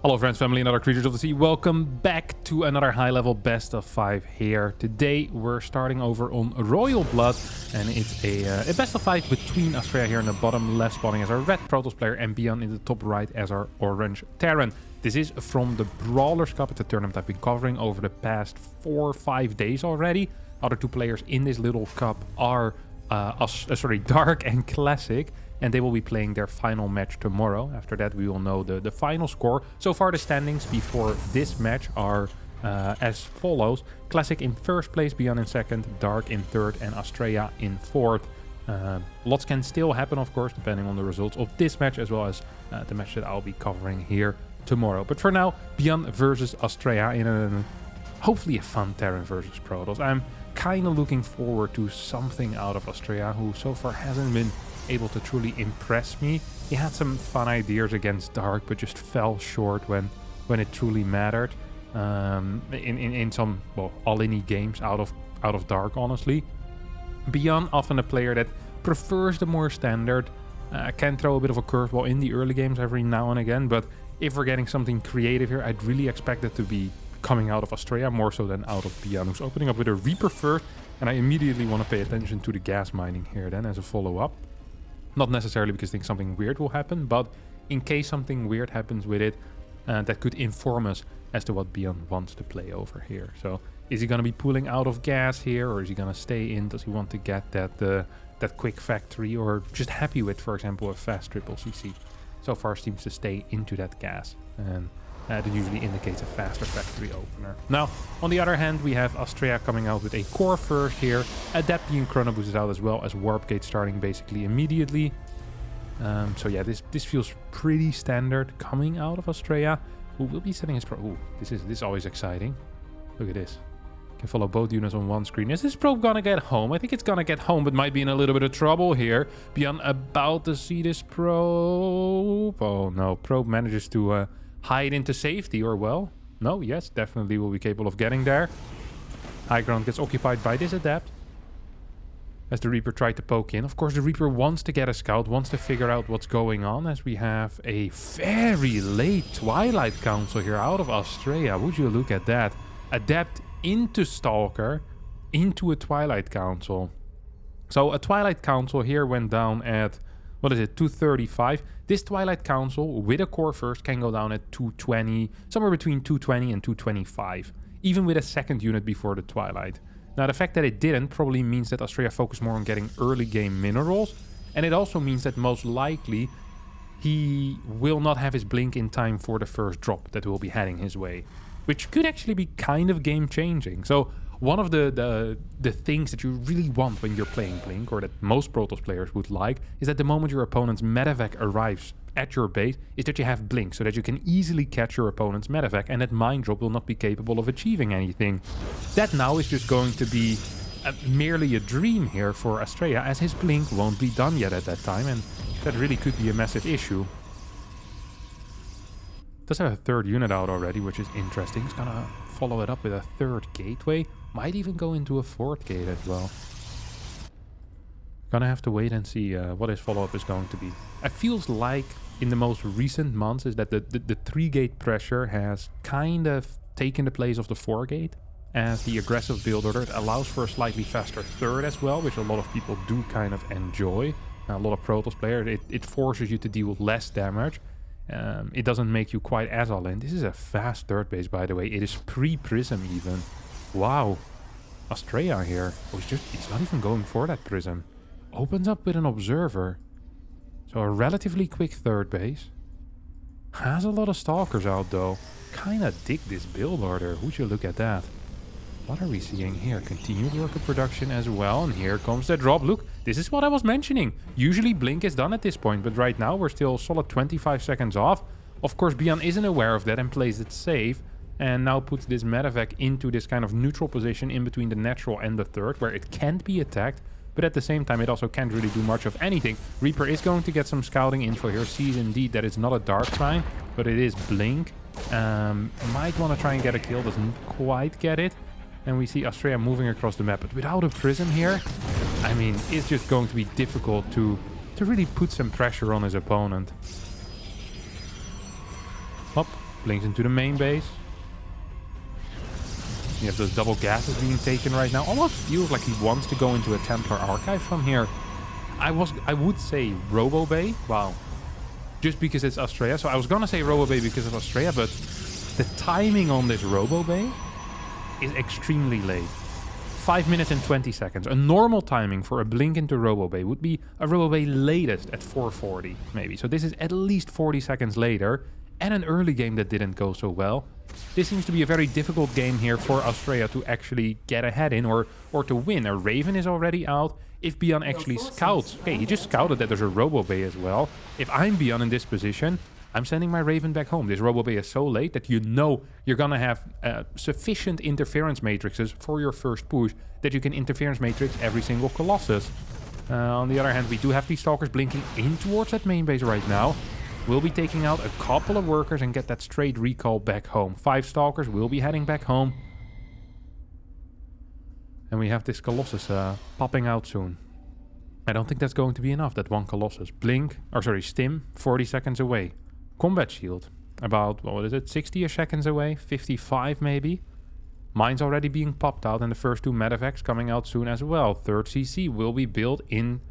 Hello friends, family, and other creatures of the sea. Welcome back to another high-level best of 5 here. Today we're starting over on Royal Blood, and it's a best of 5 between Astrea here in the bottom left spawning as our red Protoss player and ByuN's in the top right as our orange Terran. This is from the Brawlers Cup. It's a tournament I've been covering over the past 4 or 5 days already. Other two players in this little cup are Dark and Classic. And they will be playing their final match tomorrow. After that, we will know the final score. So far, the standings before this match are as follows. Classic in first place, ByuN's in second, Dark in third, and Astrea in fourth. Lots can still happen, of course, depending on the results of this match, as well as the match that I'll be covering here tomorrow. But for now, ByuN's versus Astrea in hopefully a fun Terran versus Protoss. I'm kind of looking forward to something out of Astrea, who so far hasn't been able to truly impress me. He had some fun ideas against Dark, but just fell short when it truly mattered. In some all-in games out of Dark, honestly. ByuN's often a player that prefers the more standard. Can throw a bit of a curveball in the early games every now and again, but if we're getting something creative here, I'd really expect it to be coming out of Astrea more so than out of ByuN's, who's opening up with a Reaper first, and I immediately want to pay attention to the gas mining here then as a follow-up. Not necessarily because I think something weird will happen, but in case something weird happens with it, that could inform us as to what ByuN's wants to play over here. So is he going to be pulling out of gas here, or is he going to stay in? Does he want to get that quick factory, or just happy with, for example, a fast triple CC? So far seems to stay into that gas, and that usually indicates a faster factory opener. Now, on the other hand, we have Astrea coming out with a core first here. Adept being chrono boosted out as well as Warp Gate starting basically immediately. So yeah, this feels pretty standard coming out of Astrea, who will be setting his probe. Ooh, this is always exciting. Look at this. Can follow both units on one screen. Is this probe gonna get home? I think it's gonna get home, but might be in a little bit of trouble here. ByuN's about to see this probe. Oh no, probe manages to hide into safety, or well, no, yes, definitely will be capable of getting there. High ground gets occupied by this Adept as the Reaper tried to poke in. Of course, the Reaper wants to get a scout, wants to figure out what's going on, as we have a very late Twilight Council here out of Astrea. Would you look at that? Adept into Stalker, into a Twilight Council. So a Twilight Council here went down at, what is it, 235. This Twilight Council with a core first can go down at 220, somewhere between 220 and 225, even with a second unit before the Twilight. Now, the fact that it didn't probably means that Astrea focused more on getting early game minerals, and it also means that most likely he will not have his blink in time for the first drop that will be heading his way, which could actually be kind of game changing. So one of the things that you really want when you're playing Blink, or that most Protoss players would like, is that the moment your opponent's medevac arrives at your base, is that you have Blink, so that you can easily catch your opponent's medevac, and that mine drop will not be capable of achieving anything. That now is just going to be merely a dream here for Astrea, as his Blink won't be done yet at that time, and that really could be a massive issue. Does have a third unit out already, which is interesting. He's gonna follow it up with a third gateway. Might even go into a fourth gate as well. Gonna have to wait and see what his follow-up is going to be. It feels like in the most recent months is that the 3-gate pressure has kind of taken the place of the 4-gate as the aggressive build order. It allows for a slightly faster third as well, which a lot of people do kind of enjoy. A lot of Protoss players, it forces you to deal with less damage. It doesn't make you quite as all-in. This is a fast third base, by the way. It is pre-prism even. Wow. Astrea here. Oh, he's not even going for that prism. Opens up with an observer. So a relatively quick third base. Has a lot of stalkers out though. Kinda dig this build order. Would you look at that? What are we seeing here? Continued worker production as well. And here comes the drop. Look, this is what I was mentioning. Usually Blink is done at this point, but right now we're still solid 25 seconds off. Of course, ByuN's isn't aware of that and plays it safe. And now puts this medevac into this kind of neutral position in between the natural and the third, where it can't be attacked. But at the same time, it also can't really do much of anything. Reaper is going to get some scouting info here. Sees indeed that it's not a dark sign, but it is Blink. Might want to try and get a kill. Doesn't quite get it. And we see Astrea moving across the map. But without a prism here, I mean, it's just going to be difficult to really put some pressure on his opponent. Hop. Blinks into the main base. You have those double gases being taken right now. Almost feels like he wants to go into a Templar Archive from here. I would say Robo Bay. Wow. Just because it's Astrea. So I was gonna say Robo Bay because of Astrea, but the timing on this Robo Bay is extremely late. 5 minutes and 20 seconds. A normal timing for a blink into Robo Bay would be a Robo Bay latest at 4:40 maybe. So this is at least 40 seconds later, and an early game that didn't go so well. This seems to be a very difficult game here for Astrea to actually get ahead in or to win. A Raven is already out. If ByuN actually scouts, okay, he just scouted that there's a Robo Bay as well. If I'm ByuN in this position, I'm sending my Raven back home. This Robo Bay is so late that you know you're gonna have sufficient interference matrices for your first push that you can interference matrix every single Colossus. On the other hand, we do have these Stalkers blinking in towards that main base right now. We'll be taking out a couple of workers and get that straight recall back home. 5 Stalkers will be heading back home. And we have this Colossus popping out soon. I don't think that's going to be enough, that one Colossus. Blink, or sorry, Stim, 40 seconds away. Combat Shield, about, what is it, 60-ish seconds away? 55 maybe? Mine's already being popped out and the first 2 medevacs coming out soon as well. 3rd CC will be built in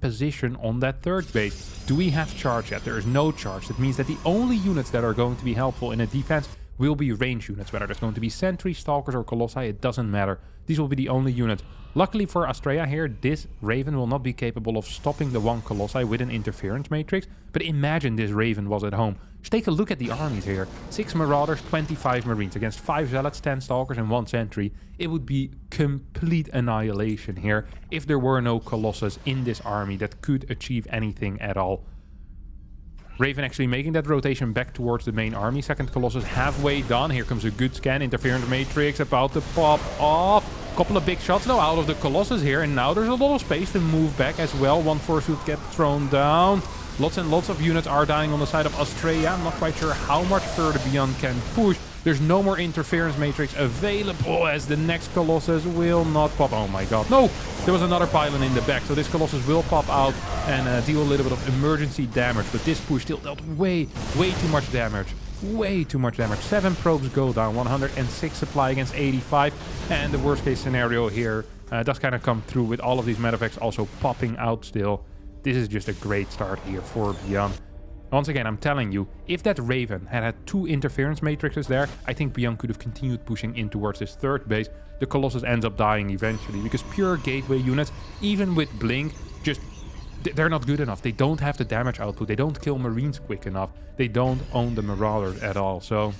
position on that 3rd base. Do we have charge yet? There is no charge. That means that the only units that are going to be helpful in a defense will be range units. Whether there's going to be sentries, stalkers or colossi, it doesn't matter. These will be the only units. Luckily for Astrea here, this Raven will not be capable of stopping the one colossi with an interference matrix. But imagine this Raven was at home. Just take a look at the armies here. 6 Marauders, 25 Marines against 5 Zealots, 10 Stalkers and 1 Sentry. It would be complete annihilation here if there were no Colossus in this army that could achieve anything at all. Raven actually making that rotation back towards the main army. 2nd Colossus halfway done. Here comes a good scan. Interference matrix about to pop off. Couple of big shots though out of the Colossus here. And now there's a lot of space to move back as well. 1 Fursuit gets thrown down. Lots and lots of units are dying on the side of Astrea. I'm not quite sure how much further ByuN can push. There's no more interference matrix available as the next Colossus will not pop. Oh my god. No! There was another pylon in the back. So this Colossus will pop out and deal a little bit of emergency damage. But this push still dealt way too much damage. Way too much damage. 7 probes go down. 106 supply against 85. And the worst case scenario here does kind of come through with all of these medevacs also popping out still. This is just a great start here for ByuN. Once again, I'm telling you, if that Raven had 2 interference matrices there, I think ByuN could have continued pushing in towards his 3rd base. The Colossus ends up dying eventually, because pure gateway units, even with Blink, just they're not good enough. They don't have the damage output. They don't kill Marines quick enough. They don't own the Marauders at all. So,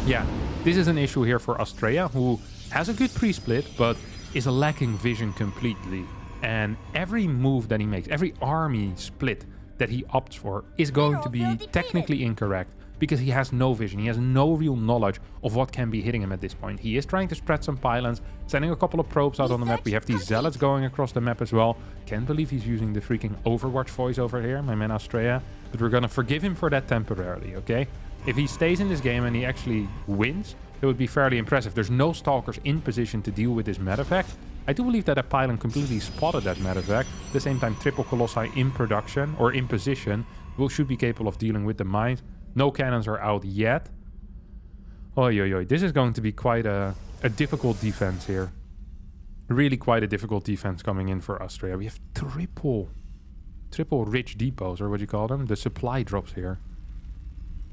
yeah, this is an issue here for Astrea, who has a good pre-split, but is lacking vision completely. And every move that he makes, every army split that he opts for is going to be technically incorrect because he has no vision. He has no real knowledge of what can be hitting him at this point. He is trying to spread some pylons, sending a couple of probes out on the map. We have these zealots going across the map as well. Can't believe he's using the freaking Overwatch voice over here, my man Astrea. But we're gonna forgive him for that temporarily, okay? If he stays in this game and he actually wins, it would be fairly impressive. There's no Stalkers in position to deal with this medevac. I do believe that a pylon completely spotted that medevac. At the same time, triple Colossi in production, or in position, should be capable of dealing with the mines. No cannons are out yet. Oy, oy, oy. This is going to be quite a difficult defense here. Really quite a difficult defense coming in for Astrea. We have triple rich depots, or what you call them, the supply drops here.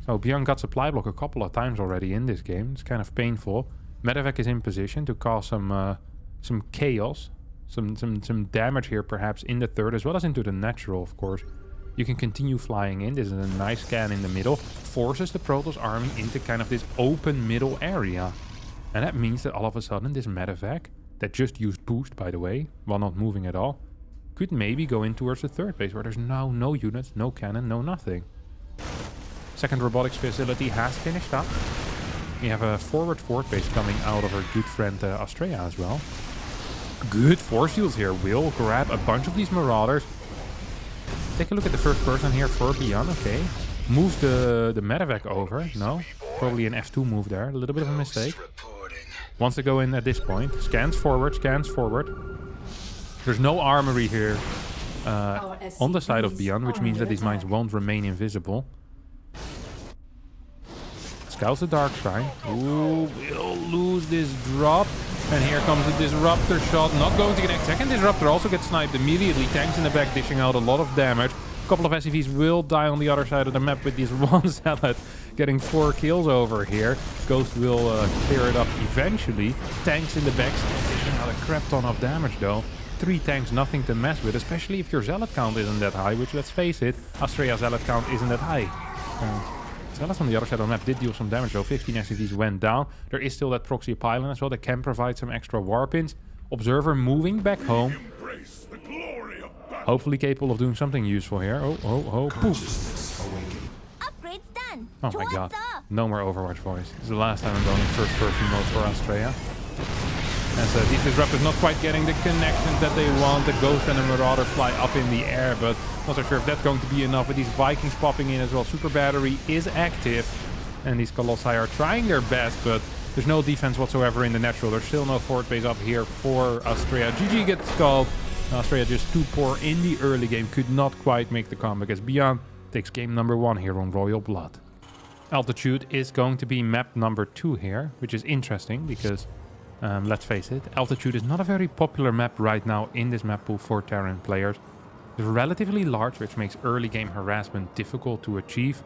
So ByuN got supply block a couple of times already in this game. It's kind of painful. Medevac is in position to cause some chaos, some damage here perhaps in the 3rd as well as into the natural, of course. You can continue flying in. This is a nice scan in the middle. Forces the Protoss army into kind of this open middle area. And that means that all of a sudden this medevac, that just used boost by the way, while not moving at all, could maybe go in towards the 3rd base where there's now no units, no cannon, no nothing. 2nd robotics facility has finished up. We have a forward 4th base coming out of our good friend Astrea as well. Good force fields here. Will grab a bunch of these Marauders. Take a look at the first person here for ByuN. Okay. Moves the medevac over. No. Probably an F2 move there. A little bit of a mistake. Wants to go in at this point. Scans forward. Scans forward. There's no armory here on the side of ByuN, which means that these mines won't remain invisible. Scouts the Dark Shrine. Ooh, we'll lose this drop. And here comes the Disruptor shot. Not going to connect. Second Disruptor also gets sniped immediately. Tanks in the back dishing out a lot of damage. A couple of SCVs will die on the other side of the map with this one Zealot getting 4 kills over here. Ghost will clear it up eventually. Tanks in the back still dishing out a crap ton of damage though. 3 tanks, nothing to mess with, especially if your Zealot count isn't that high, which, let's face it, Astrea Zealot count isn't that high. Zealots on the other side of the map did deal some damage though. 15 SCVs went down. There is still that proxy pylon as well that can provide some extra warpins. Observer moving back home. Hopefully capable of doing something useful here. Oh, poof. Upgrade's done. Oh my god. No more Overwatch voice. This is the last time I'm going in first person mode for Astrea. As these Disruptors not quite getting the connections that they want. The Ghost and the Marauder fly up in the air, but not so sure if that's going to be enough. With these Vikings popping in as well. Super Battery is active. And these Colossi are trying their best, but there's no defense whatsoever in the natural. There's still no fort base up here for Astrea. GG gets called. Astrea just too poor in the early game. Could not quite make the comeback as ByuN's takes game number 1 here on Royal Blood. Altitude is going to be map number 2 here, which is interesting because... let's face it, Altitude is not a very popular map right now in this map pool for Terran players. It's relatively large, which makes early game harassment difficult to achieve.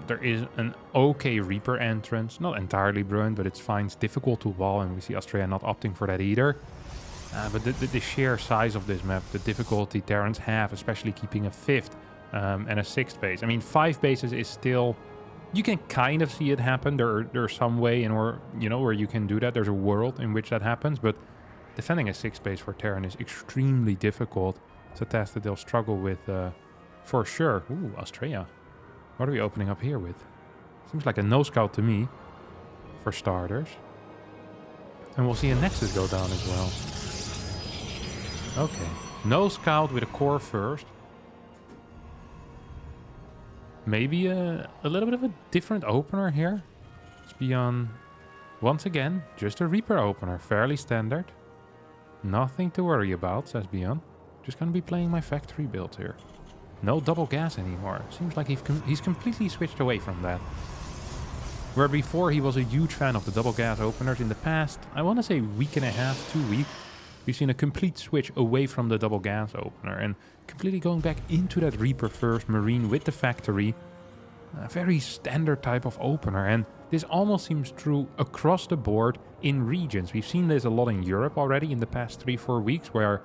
There is an okay Reaper entrance, not entirely brilliant, but it's fine. It's difficult to wall, and we see Astrea not opting for that either. But the sheer size of this map, the difficulty Terrans have, especially keeping a 5th and a 6th base. I mean, 5 bases is still... You can kind of see it happen. There's some way in where you can do that. There's a world in which that happens, but defending a 6th base for Terran is extremely difficult. It's a task that they'll struggle with for sure. Ooh, Astrea. What are we opening up here with? Seems like a no scout to me, for starters. And we'll see a Nexus go down as well. Okay. No scout with a core first. Maybe a little bit of a different opener here. It's ByuN's, once again, just a Reaper opener. Fairly standard. Nothing to worry about, says ByuN's. Just gonna be playing my factory build here. No double gas anymore. Seems like he's completely switched away from that. Where before he was a huge fan of the double gas openers in the past, I want to say week and a half, 2 weeks, we've seen a complete switch away from the double gas opener and completely going back into that Reaper first Marine with the factory. A very standard type of opener, and this almost seems true across the board in regions. We've seen this a lot in Europe already in the past 3-4 weeks, where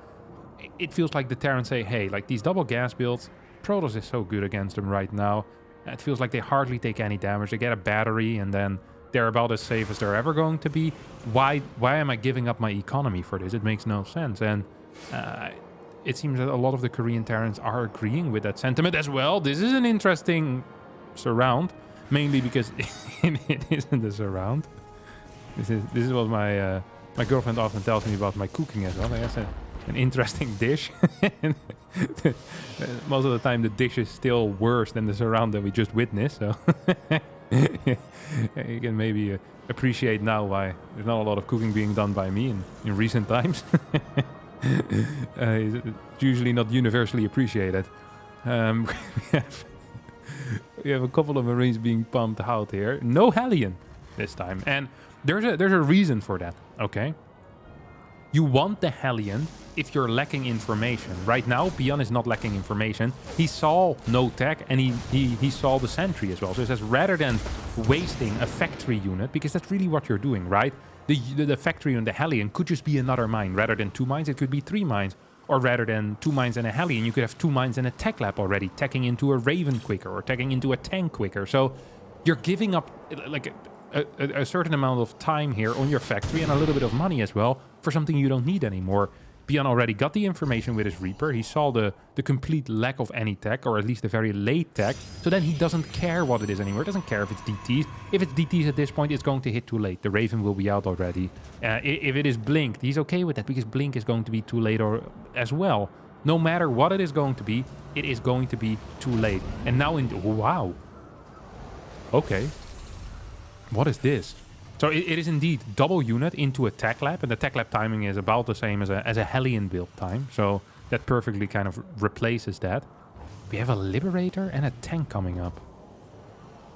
it feels like the Terrans say, hey, like these double gas builds, Protoss is so good against them right now. It feels like they hardly take any damage. They get a battery and then they're about as safe as they're ever going to be. Why am I giving up my economy for this? It makes no sense. And it seems that a lot of the Korean Terrans are agreeing with that sentiment as well. This is an interesting surround, mainly because it isn't a surround. This is what my girlfriend often tells me about my cooking as well. That's an interesting dish. Most of the time the dish is still worse than the surround that we just witnessed, so you can maybe appreciate now why there's not a lot of cooking being done by me in recent times. It's usually not universally appreciated. We have a couple of Marines being pumped out here. No Hellion this time, and there's a reason for that, okay? You want the Hellion if you're lacking information. Right now, ByuN's is not lacking information. He saw no tech, and he saw the sentry as well. So it says, rather than wasting a factory unit, because that's really what you're doing, right? The factory and the Hellion could just be another mine. Rather than 2 mines, it could be 3 mines. Or rather than 2 mines and a Hellion, you could have 2 mines and a tech lab already, teching into a Raven quicker or teching into a tank quicker. So you're giving up like a certain amount of time here on your factory and a little bit of money as well for something you don't need anymore. ByuN's already got the information with his Reaper. He saw the complete lack of any tech, or at least the very late tech. So then he doesn't care what it is anymore. He doesn't care if it's DTs. If it's DTs at this point, it's going to hit too late. The Raven will be out already. If it is Blink, he's okay with that because Blink is going to be too late as well. No matter what it is going to be, it is going to be too late. And now wow. Okay. What is this? So it is indeed double unit into a tech lab, and the tech lab timing is about the same as a Hellion build time. So that perfectly kind of replaces that. We have a Liberator and a tank coming up.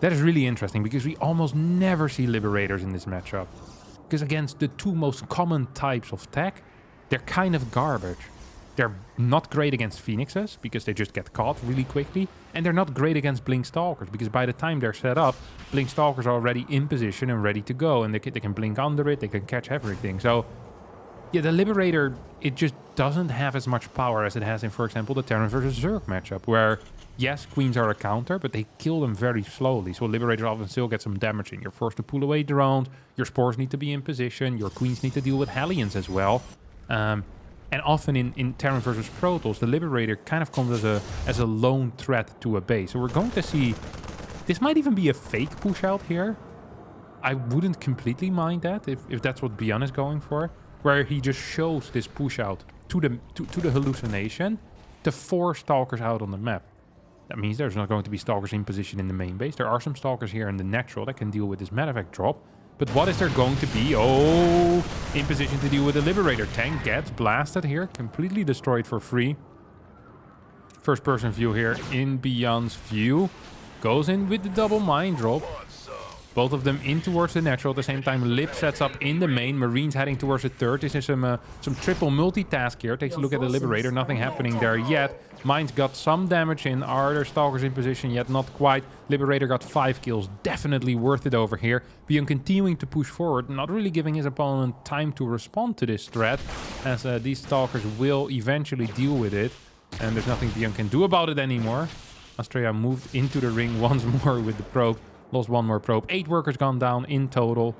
That is really interesting because we almost never see Liberators in this matchup. Because against the two most common types of tech, they're kind of garbage. They're not great against Phoenixes because they just get caught really quickly. And they're not great against Blink Stalkers because by the time they're set up, Blink Stalkers are already in position and ready to go. And they can blink under it, they can catch everything. So, yeah, the Liberator, it just doesn't have as much power as it has in, for example, the Terran versus Zerg matchup. Where, yes, Queens are a counter, but they kill them very slowly. So Liberators often still get some damage in. You're forced to pull away drones, your Spores need to be in position, your Queens need to deal with Hellions as well. And often in Terran versus Protoss, the Liberator kind of comes as a lone threat to a base. So we're going to see... This might even be a fake push out here. I wouldn't completely mind that if that's what ByuN is going for. Where he just shows this push out to the hallucination to force Stalkers out on the map. That means there's not going to be Stalkers in position in the main base. There are some Stalkers here in the natural that can deal with this medevac drop. But what is there going to be? Oh, in position to deal with the Liberator. Tank gets blasted here. Completely destroyed for free. First person view here in ByuN's view. Goes in with the double mine drop. Both of them in towards the natural. At the same time, Lip sets up in the main. Marines heading towards the third. This is some triple multitask here. Takes a look at the Liberator. Nothing happening there yet. Mine's got some damage in. Are there Stalkers in position yet? Not quite. Liberator got 5 kills. Definitely worth it over here. ByuN continuing to push forward. Not really giving his opponent time to respond to this threat. As these Stalkers will eventually deal with it. And there's nothing ByuN can do about it anymore. Astrea moved into the ring once more with the probe. Lost one more probe. 8 workers gone down in total.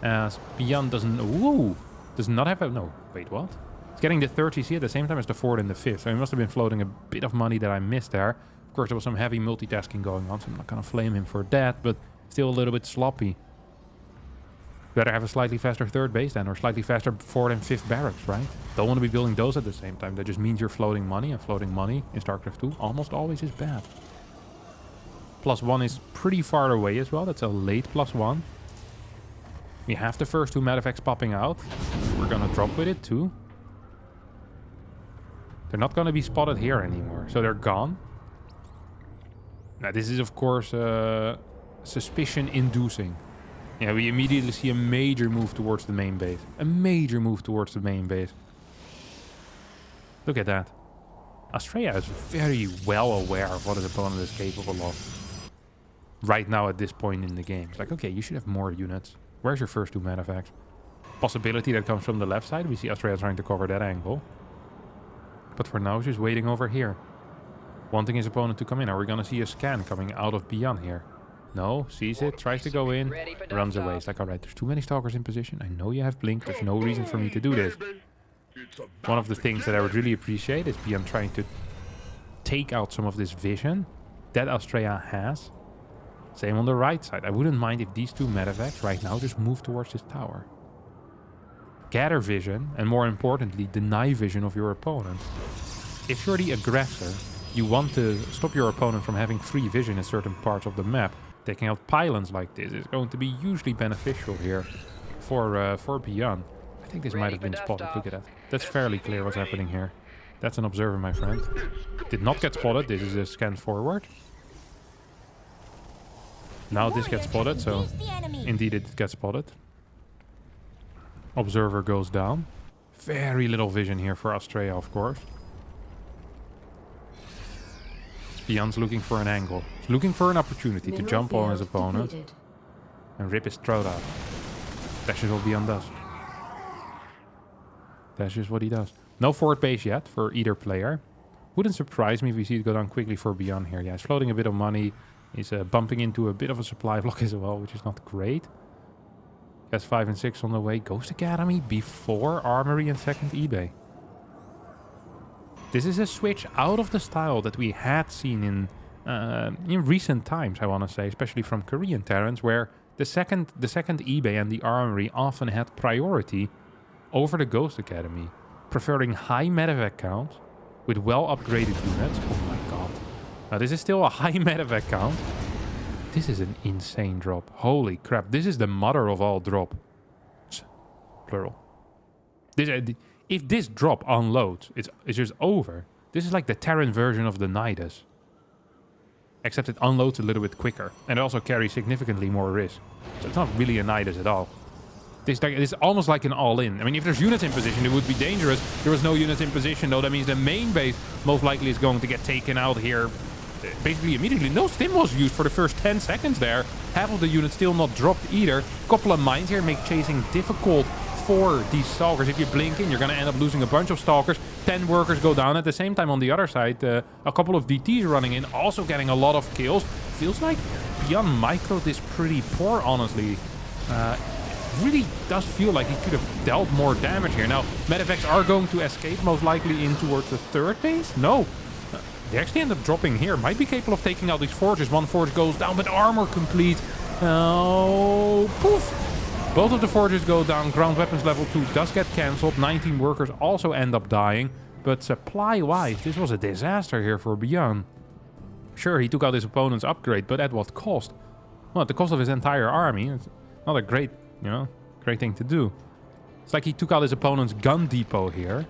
As ByuN doesn't... Ooh! Does not have a... No, wait, what? He's getting the 3rd CC at the same time as the 4th and the 5th. So he must have been floating a bit of money that I missed there. Of course, there was some heavy multitasking going on, so I'm not going to flame him for that. But still a little bit sloppy. Better have a slightly faster 3rd base then, or slightly faster 4th and 5th barracks, right? Don't want to be building those at the same time. That just means you're floating money, and floating money in StarCraft 2 almost always is bad. +1 is pretty far away as well. That's a late +1. We have the first 2 medevacs popping out. We're going to drop with it too. They're not going to be spotted here anymore, so they're gone. Now this is of course suspicion-inducing. Yeah, we immediately see a major move towards the main base. A major move towards the main base. Look at that. Astrea is very well aware of what his opponent is capable of. Right now at this point in the game. It's like, okay, you should have more units. Where's your first 2 medevacs? Possibility that comes from the left side. We see Astrea trying to cover that angle. But for now, he's just waiting over here. Wanting his opponent to come in. Are we going to see a scan coming out of ByuN here? No, sees it, tries to go in, runs away. It's like, alright, there's too many Stalkers in position. I know you have Blink. There's no reason for me to do this. One of the things that I would really appreciate is ByuN trying to take out some of this vision that Astrea has. Same on the right side. I wouldn't mind if these 2 medevacs right now just move towards this tower. Gather vision, and more importantly, deny vision of your opponent. If you're the aggressor, you want to stop your opponent from having free vision in certain parts of the map. Taking out pylons like this is going to be hugely beneficial here for ByuN. I think this might have been spotted. Look at that. That's fairly clear what's happening here. That's an observer, my friend. Did not get spotted. This is a scan forward. Now this gets spotted, so indeed it gets spotted. Observer goes down. Very little vision here for Astrea, of course. ByuN's looking for an angle. He's looking for an opportunity to jump on his opponent and rip his throat out. That's just what ByuN does. That's just what he does. No 4th base yet for either player. Wouldn't surprise me if we see it go down quickly for ByuN here. Yeah, he's floating a bit of money. He's bumping into a bit of a supply block as well, which is not great. Gets 5 and 6 on the way. Ghost Academy before Armory and 2nd eBay. This is a switch out of the style that we had seen in recent times, I want to say, especially from Korean Terrans, where the second eBay and the Armory often had priority over the Ghost Academy, preferring high medevac counts with well upgraded units. Oh my god. Now this is still a high medevac count. This is an insane drop. Holy crap. This is the mother of all drop. Plural. If this drop unloads, it's just over. This is like the Terran version of the Nidus. except it unloads a little bit quicker. And it also carries significantly more risk. So it's not really a Nidus at all. It's almost like an all-in. I mean, if there's units in position, it would be dangerous. There was no units in position, though. That means the main base most likely is going to get taken out here basically immediately. No stim was used for the first 10 seconds there. Half of the units still not dropped either. Couple of mines here make chasing difficult for these stalkers. If you blink in, you're going to end up losing a bunch of stalkers. 10 workers go down. At the same time, on the other side, a couple of DTs running in, also getting a lot of kills. Feels like ByuN's micro is pretty poor, honestly. Really does feel like he could have dealt more damage here. Now, medevacs are going to escape most likely in towards the third base. No, they actually end up dropping here. Might be capable of taking out these forges. One forge goes down, but armor complete. Oh, poof. Both of the forges go down. Ground weapons level 2 does get cancelled. 19 workers also end up dying. But supply-wise, this was a disaster here for ByuN's. Sure, he took out his opponent's upgrade, but at what cost? Well, at the cost of his entire army. It's not a great, great thing to do. It's like he took out his opponent's gun depot here,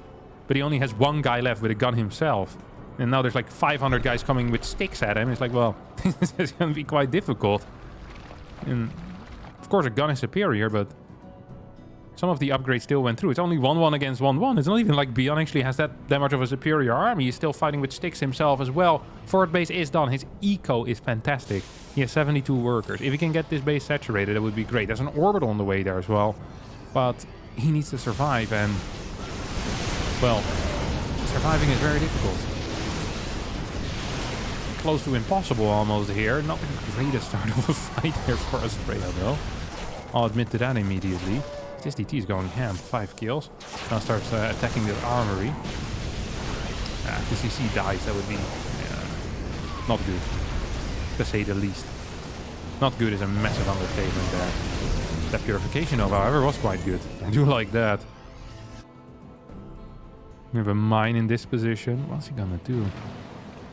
but he only has one guy left with a gun himself. And now there's like 500 guys coming with sticks at him. It's like, well, this is going to be quite difficult. And of course, a gun is superior, but some of the upgrades still went through. It's only 1-1 against 1-1. It's not even like ByuN's actually has that much of a superior army. He's still fighting with sticks himself as well. Fort base is done. His eco is fantastic. He has 72 workers. If he can get this base saturated, that would be great. There's an orbital on the way there as well. But he needs to survive, and well, surviving is very difficult. Close to impossible almost here. Not the greatest start of a fight here for Astrea though. I'll admit to that immediately. This DT is going ham. 5 kills. Now starts attacking the armory. If the CC dies, that would be not good, to say the least. Not good is a massive understatement there. That purification of, however, was quite good. I do like that. We have a mine in this position. What's he gonna do?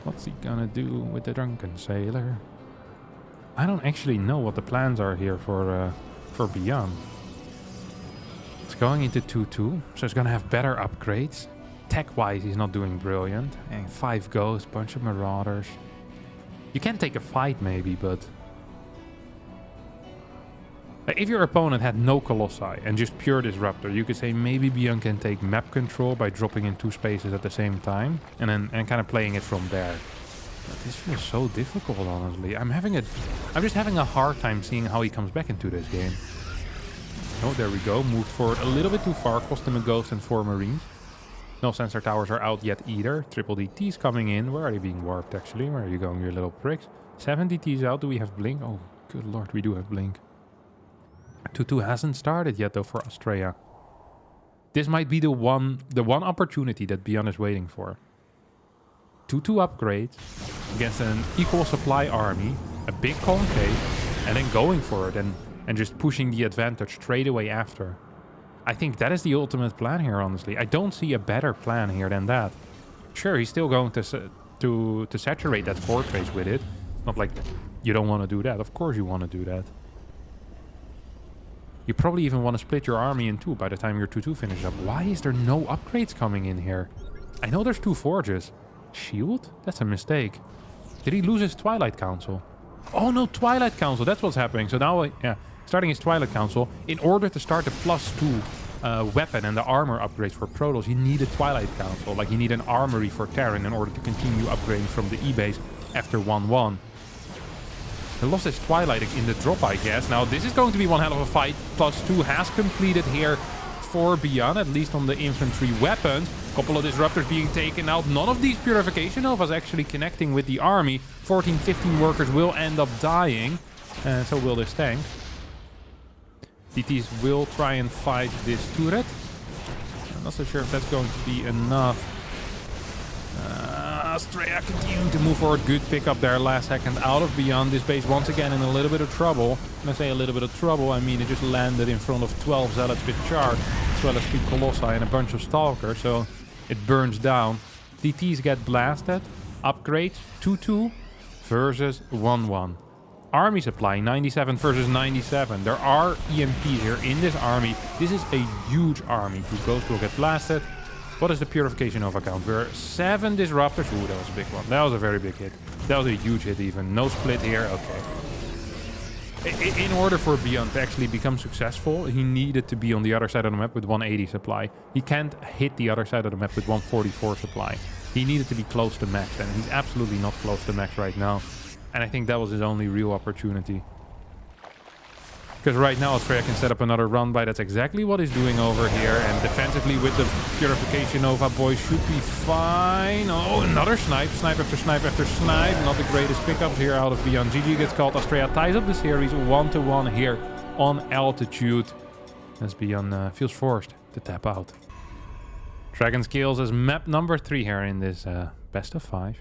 What's he gonna do with the drunken sailor? I don't actually know what the plans are here for ByuN's. It's going into 2-2, so it's gonna have better upgrades. Tech-wise, he's not doing brilliant. And 5 ghosts, bunch of marauders. You can take a fight maybe, but if your opponent had no Colossi and just pure Disruptor, you could say maybe ByuN's can take map control by dropping in 2 spaces at the same time and kind of playing it from there. But this feels so difficult, honestly. I'm just having a hard time seeing how he comes back into this game. Oh, there we go. Moved forward a little bit too far. Cost him a ghost and 4 marines. No sensor towers are out yet either. Triple DTs coming in. Where are they being warped, actually? Where are you going, you little pricks? 7 DTs out. Do we have blink? Oh, good lord, we do have blink. 2-2 hasn't started yet, though, for Astrea. This might be the one opportunity that ByuN's is waiting for. 2-2 upgrades against an equal supply army, a big concave, and then going for it and just pushing the advantage straight away after. I think that is the ultimate plan here, honestly. I don't see a better plan here than that. Sure, he's still going to saturate that fortress with it. Not like you don't want to do that. Of course you want to do that. You probably even want to split your army in 2 by the time your 2-2 finishes up. Why is there no upgrades coming in here? I know there's 2 forges. Shield? That's a mistake. Did he lose his Twilight Council? Oh no, Twilight Council. That's what's happening. So now, starting his Twilight Council. In order to start the +2 weapon and the armor upgrades for Protoss, you need a Twilight Council. Like, you need an armory for Terran in order to continue upgrading from the E-base after 1-1. He lost his Twilight in the drop, I guess. Now, this is going to be one hell of a fight. +2 has completed here for ByuN's, at least on the infantry weapons. A couple of disruptors being taken out. None of these purification novas actually connecting with the army. 14, 15 workers will end up dying. And so will this tank. DTs will try and fight this turret. I'm not so sure if that's going to be enough. Astrea continuing to move forward. Good pickup there last second out of ByuN's. This base once again in a little bit of trouble. When I say a little bit of trouble, I mean it just landed in front of 12 zealots with charge, as well as 3 colossi and a bunch of stalkers, so it burns down. DTs get blasted. Upgrades 2-2 versus 1-1. Army supply 97 versus 97. There are EMPs here in this army. This is a huge army. 2 ghosts will get blasted. What is the Purification Nova count? We're 7 disruptors. Ooh, that was a big one. That was a very big hit. That was a huge hit even. No split here. Okay. In order for ByuN's to actually become successful, he needed to be on the other side of the map with 180 supply. He can't hit the other side of the map with 144 supply. He needed to be close to max, and he's absolutely not close to max right now. And I think that was his only real opportunity. Because right now Astrea can set up another run by. That's exactly what he's doing over here. And defensively with the Purification Nova, boys should be fine. Oh, another snipe. Snipe after snipe after snipe. Not the greatest pickups here out of ByuN's. GG gets called. Astrea ties up the series 1-1 here on altitude. As ByuN's feels forced to tap out. Dragon's Kills is map number 3 here in this best of 5.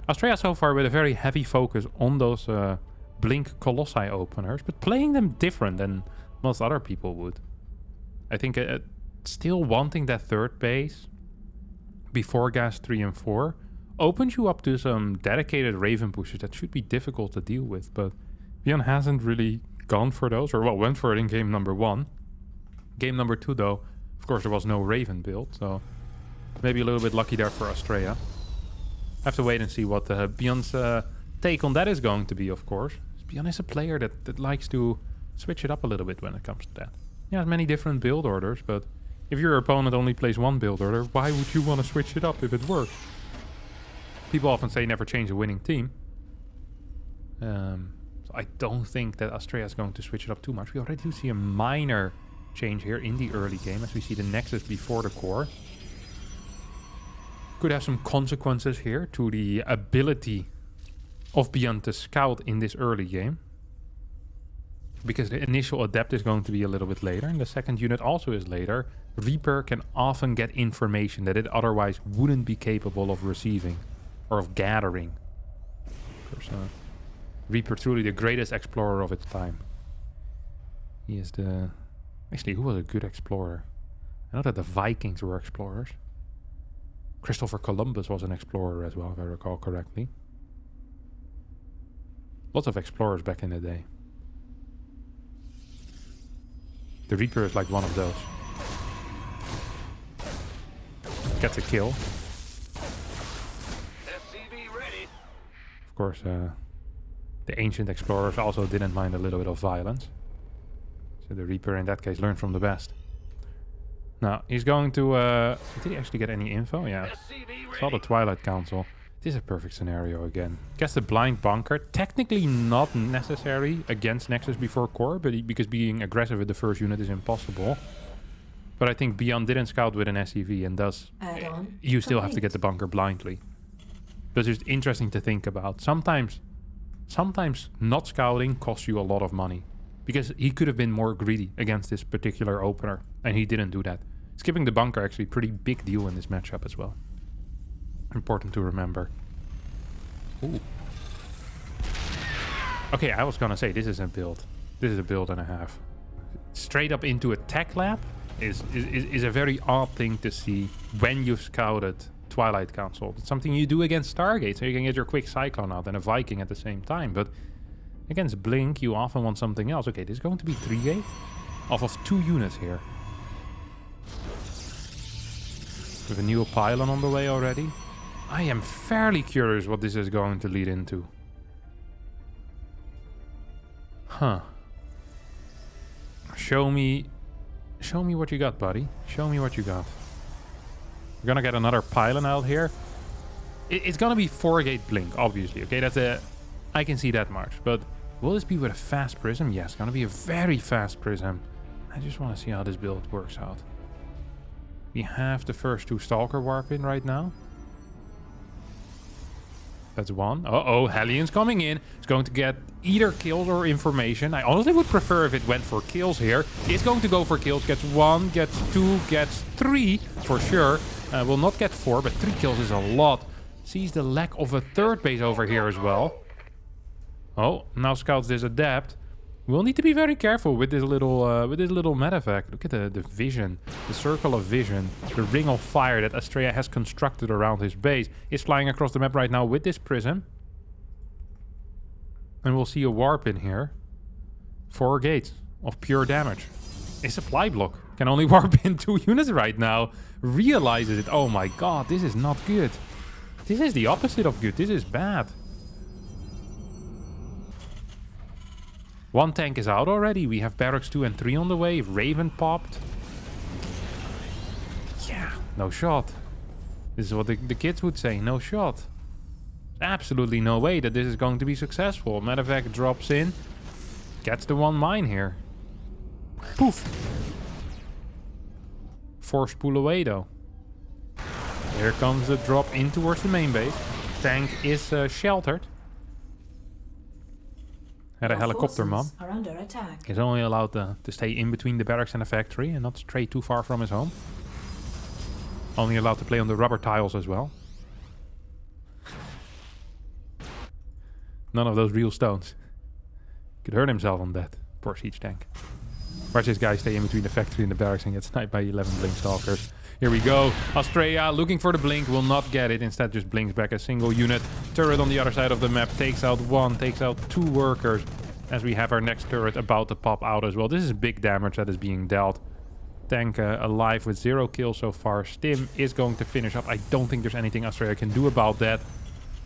Astrea so far with a very heavy focus on those Blink Colossi openers, but playing them different than most other people would. I think still wanting that third base before gas 3 and 4 opens you up to some dedicated Raven pushes that should be difficult to deal with, but ByuN's hasn't really gone for those, or well, went for it in game number 1. Game number 2 though, of course there was no Raven build, so maybe a little bit lucky there for Astrea. Have to wait and see what ByuN's take on that is going to be, of course. ByuN's is a player that likes to switch it up a little bit when it comes to that. He has many different build orders, but if your opponent only plays one build order, why would you want to switch it up if it works? People often say never change a winning team. So I don't think that Astrea is going to switch it up too much. We already do see a minor change here in the early game as we see the Nexus before the core. Could have some consequences here to the ability of ByuN's to scout in this early game. Because the initial adept is going to be a little bit later, and the second unit also is later. Reaper can often get information that it otherwise wouldn't be capable of receiving or of gathering. Of course, Reaper truly the greatest explorer of its time. He is the... Actually, who was a good explorer? I know that the Vikings were explorers. Christopher Columbus was an explorer as well, if I recall correctly. Lots of explorers back in the day. The Reaper is like one of those. Gets a kill. Of course, the ancient explorers also didn't mind a little bit of violence. So the Reaper in that case learned from the best. Now, he's going to... did he actually get any info? Yeah. Saw the Twilight Council. This is a perfect scenario again. Guess the blind bunker. Technically not necessary against Nexus before core, but because being aggressive with the first unit is impossible. But I think ByuN's didn't scout with an SCV, and thus you still have to get the bunker blindly. But it's just interesting to think about. Sometimes not scouting costs you a lot of money. Because he could have been more greedy against this particular opener, and he didn't do that. Skipping the bunker actually pretty big deal in this matchup as well. Important to remember. Ooh. Okay, I was gonna say this is a build. This is a build and a half. Straight up into a tech lab is a very odd thing to see when you've scouted Twilight Council. It's something you do against Stargate, so you can get your quick Cyclone out and a Viking at the same time. But against Blink, you often want something else. Okay, this is going to be 3-gate off of 2 units here. With a new pylon on the way already. I am fairly curious what this is going to lead into. Huh. Show me what you got, buddy. Show me what you got. We're gonna get another pylon out here. It's gonna be 4-gate Blink, obviously. Okay, that's a... I can see that much. But will this be with a fast prism? Yes, it's gonna be a very fast prism. I just want to see how this build works out. We have the first 2 Stalker Warp in right now. That's 1. Uh-oh, Hellion's coming in. It's going to get either kills or information. I honestly would prefer if it went for kills here. It's going to go for kills. Gets 1, gets 2, gets 3 for sure. Will not get 4, but 3 kills is a lot. Sees the lack of a third base over here as well. Oh, now scouts this adept. We'll need to be very careful with this little medevac. Look at the vision, the circle of vision, the ring of fire that Astrea has constructed around his base. Is flying across the map right now with this prism. And we'll see a warp in here. 4 gates of pure damage. A supply block can only warp in 2 units right now. Realizes it. Oh my god, this is not good. This is the opposite of good. This is bad. 1 tank is out already. We have barracks 2 and 3 on the way. Raven popped. Yeah, no shot. This is what the kids would say. No shot. Absolutely no way that this is going to be successful. Matter of fact, drops in. Gets the 1 mine here. Poof. Force pull away though. Here comes the drop in towards the main base. Tank is sheltered. Had a helicopter mom. He's only allowed to stay in between the barracks and the factory and not stray too far from his home. Only allowed to play on the rubber tiles as well. None of those real stones. Could hurt himself on that. Poor siege tank. Watch this guy stay in between the factory and the barracks and get sniped by 11 blink stalkers. Here we go. Astrea looking for the blink, will not get it. Instead just blinks back a single unit. Turret on the other side of the map takes out 1, takes out 2 workers. As we have our next turret about to pop out as well. This is big damage that is being dealt. Tank alive with 0 kills so far. Stim is going to finish up. I don't think there's anything Astrea can do about that.